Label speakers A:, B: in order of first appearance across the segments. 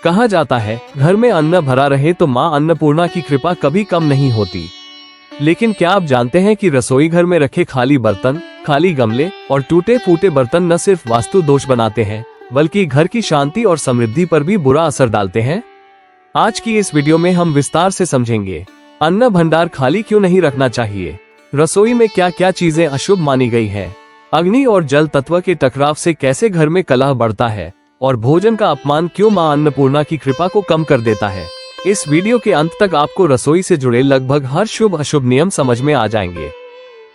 A: कहा जाता है, घर में अन्न भरा रहे तो माँ अन्नपूर्णा की कृपा कभी कम नहीं होती। लेकिन क्या आप जानते हैं कि रसोई घर में रखे खाली बर्तन, खाली गमले और टूटे फूटे बर्तन न सिर्फ वास्तु दोष बनाते हैं, बल्कि घर की शांति और समृद्धि पर भी बुरा असर डालते हैं। आज की इस वीडियो में हम विस्तार से समझेंगे, अन्न भंडार खाली क्यों नहीं रखना चाहिए, रसोई में क्या क्या चीजें अशुभ मानी गई है, अग्नि और जल तत्व के टकराव से कैसे घर में कलह बढ़ता है, और भोजन का अपमान क्यों मां अन्नपूर्णा की कृपा को कम कर देता है। इस वीडियो के अंत तक आपको रसोई से जुड़े लगभग हर शुभ अशुभ नियम समझ में आ जाएंगे।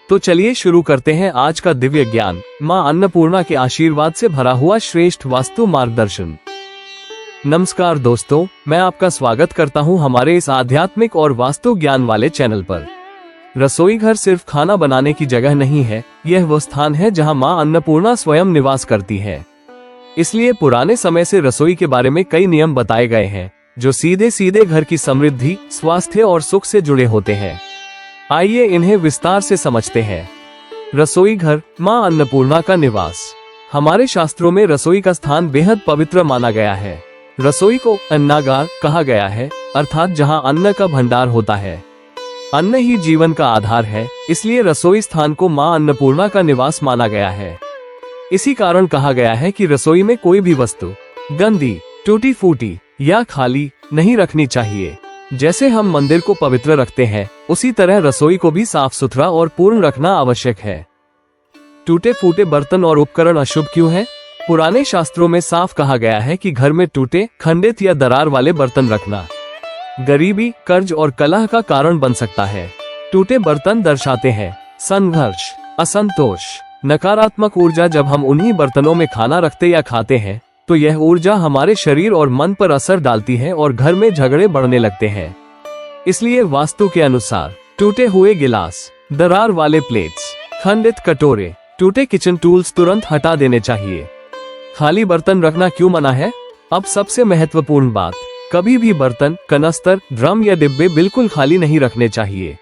A: तो चलिए शुरू करते हैं आज का दिव्य ज्ञान, मां अन्नपूर्णा के आशीर्वाद से भरा हुआ श्रेष्ठ वास्तु मार्गदर्शन। नमस्कार दोस्तों, मैं आपका स्वागत करता हूं हमारे इस आध्यात्मिक और वास्तु ज्ञान वाले चैनल पर। रसोई घर सिर्फ खाना बनाने की जगह नहीं है, यह वो स्थान है जहां मां अन्नपूर्णा स्वयं निवास करती है। इसलिए पुराने समय से रसोई के बारे में कई नियम बताए गए हैं, जो सीधे सीधे घर की समृद्धि, स्वास्थ्य और सुख से जुड़े होते हैं। आइए इन्हें विस्तार से समझते हैं। रसोई घर, मां अन्नपूर्णा का निवास। हमारे शास्त्रों में रसोई का स्थान बेहद पवित्र माना गया है। रसोई को अन्नागार कहा गया है, अर्थात जहां अन्न का भंडार होता है। अन्न ही जीवन का आधार है, इसलिए रसोई स्थान को मां अन्नपूर्णा का निवास माना गया है। इसी कारण कहा गया है कि रसोई में कोई भी वस्तु गंदी, टूटी फूटी या खाली नहीं रखनी चाहिए। जैसे हम मंदिर को पवित्र रखते हैं, उसी तरह रसोई को भी साफ सुथरा और पूर्ण रखना आवश्यक है। टूटे फूटे बर्तन और उपकरण अशुभ क्यों है? पुराने शास्त्रों में साफ कहा गया है कि घर में टूटे, खंडित या दरार वाले बर्तन रखना गरीबी, कर्ज और कलह का कारण बन सकता है। टूटे बर्तन दर्शाते हैं संघर्ष, असंतोष, नकारात्मक ऊर्जा। जब हम उन्हीं बर्तनों में खाना रखते या खाते हैं, तो यह ऊर्जा हमारे शरीर और मन पर असर डालती है और घर में झगड़े बढ़ने लगते हैं। इसलिए वास्तु के अनुसार टूटे हुए गिलास, दरार वाले प्लेट्स, खंडित कटोरे, टूटे किचन टूल्स तुरंत हटा देने चाहिए। खाली बर्तन रखना क्यों मना है? अब सबसे महत्वपूर्ण बात, कभी भी बर्तन, कनस्तर, ड्रम या डिब्बे बिल्कुल खाली नहीं रखने चाहिए।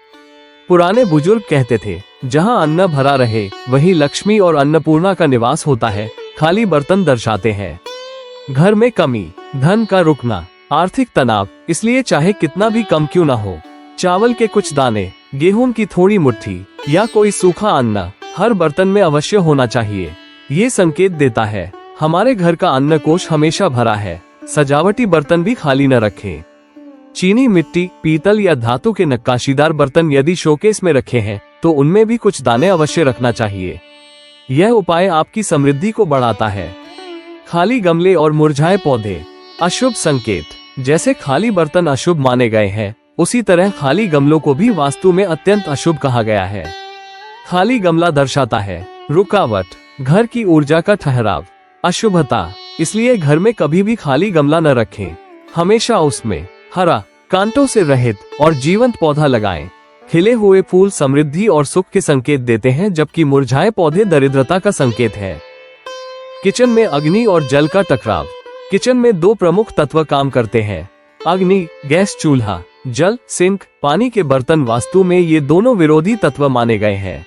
A: पुराने बुजुर्ग कहते थे, जहां अन्न भरा रहे वहीं लक्ष्मी और अन्नपूर्णा का निवास होता है। खाली बर्तन दर्शाते हैं घर में कमी, धन का रुकना, आर्थिक तनाव। इसलिए चाहे कितना भी कम क्यों ना हो, चावल के कुछ दाने, गेहूं की थोड़ी मुट्ठी या कोई सूखा अन्न हर बर्तन में अवश्य होना चाहिए। ये संकेत देता है हमारे घर का अन्न कोश हमेशा भरा है। सजावटी बर्तन भी खाली न रखें। चीनी, मिट्टी, पीतल या धातु के नक्काशीदार बर्तन यदि शोकेस में रखे हैं, तो उनमें भी कुछ दाने अवश्य रखना चाहिए। यह उपाय आपकी समृद्धि को बढ़ाता है। खाली गमले और मुरझाए पौधे अशुभ संकेत। जैसे खाली बर्तन अशुभ माने गए हैं, उसी तरह खाली गमलों को भी वास्तु में अत्यंत अशुभ कहा गया है। खाली गमला दर्शाता है रुकावट, घर की ऊर्जा का ठहराव, अशुभता। इसलिए घर में कभी भी खाली गमला न रखें। हमेशा उसमें हरा, कांटों से रहित और जीवंत पौधा लगाएं। खिले हुए फूल समृद्धि और सुख के संकेत देते हैं, जबकि मुरझाए पौधे दरिद्रता का संकेत है। किचन में अग्नि और जल का टकराव। किचन में दो प्रमुख तत्व काम करते हैं, अग्नि, गैस चूल्हा, जल, सिंक, पानी के बर्तन। वास्तु में ये दोनों विरोधी तत्व माने गए हैं।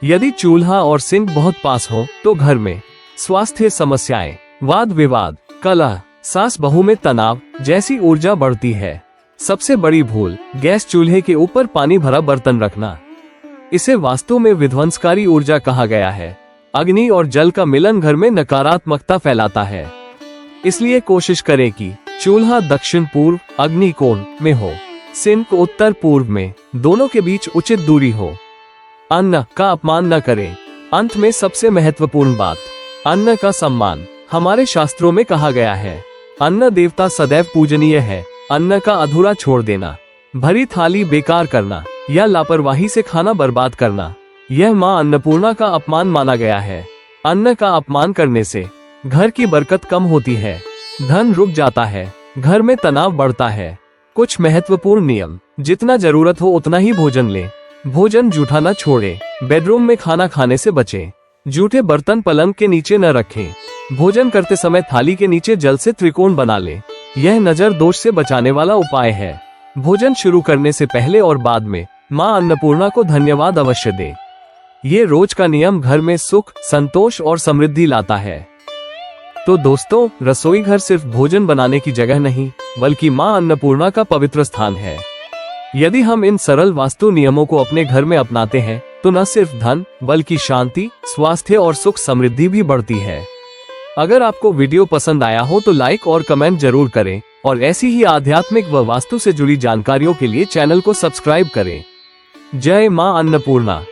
A: यदि चूल्हा और सिंक बहुत पास हो, तो घर में स्वास्थ्य समस्याएं, वाद विवाद, कलह, सास बहू में तनाव जैसी ऊर्जा बढ़ती है। सबसे बड़ी भूल, गैस चूल्हे के ऊपर पानी भरा बर्तन रखना। इसे वास्तु में विध्वंसकारी ऊर्जा कहा गया है। अग्नि और जल का मिलन घर में नकारात्मकता फैलाता है। इसलिए कोशिश करें कि चूल्हा दक्षिण पूर्व अग्नि कोण में हो, सिंक उत्तर पूर्व में, दोनों के बीच उचित दूरी हो। अन्न का अपमान न करें। अंत में सबसे महत्वपूर्ण बात, अन्न का सम्मान। हमारे शास्त्रों में कहा गया है, अन्न देवता सदैव पूजनीय है। अन्न का अधूरा छोड़ देना, भरी थाली बेकार करना या लापरवाही से खाना बर्बाद करना, यह मां अन्नपूर्णा का अपमान माना गया है। अन्न का अपमान करने से घर की बरकत कम होती है, धन रुक जाता है, घर में तनाव बढ़ता है। कुछ महत्वपूर्ण नियम, जितना जरूरत हो उतना ही भोजन लें। भोजन जूठा न छोड़े। बेडरूम में खाना खाने से बचें। जूठे बर्तन पलंग के नीचे न रखें। भोजन करते समय थाली के नीचे जल से त्रिकोण बना लें। यह नजर दोष से बचाने वाला उपाय है। भोजन शुरू करने से पहले और बाद में मां अन्नपूर्णा को धन्यवाद अवश्य दें। ये रोज का नियम घर में सुख, संतोष और समृद्धि लाता है। तो दोस्तों, रसोई घर सिर्फ भोजन बनाने की जगह नहीं, बल्कि माँ अन्नपूर्णा का पवित्र स्थान है। यदि हम इन सरल वास्तु नियमों को अपने घर में अपनाते हैं, तो न सिर्फ धन, बल्कि शांति, स्वास्थ्य और सुख समृद्धि भी बढ़ती है। अगर आपको वीडियो पसंद आया हो तो लाइक और कमेंट जरूर करें, और ऐसी ही आध्यात्मिक व वास्तु से जुड़ी जानकारियों के लिए चैनल को सब्सक्राइब करें। जय माँ अन्नपूर्णा।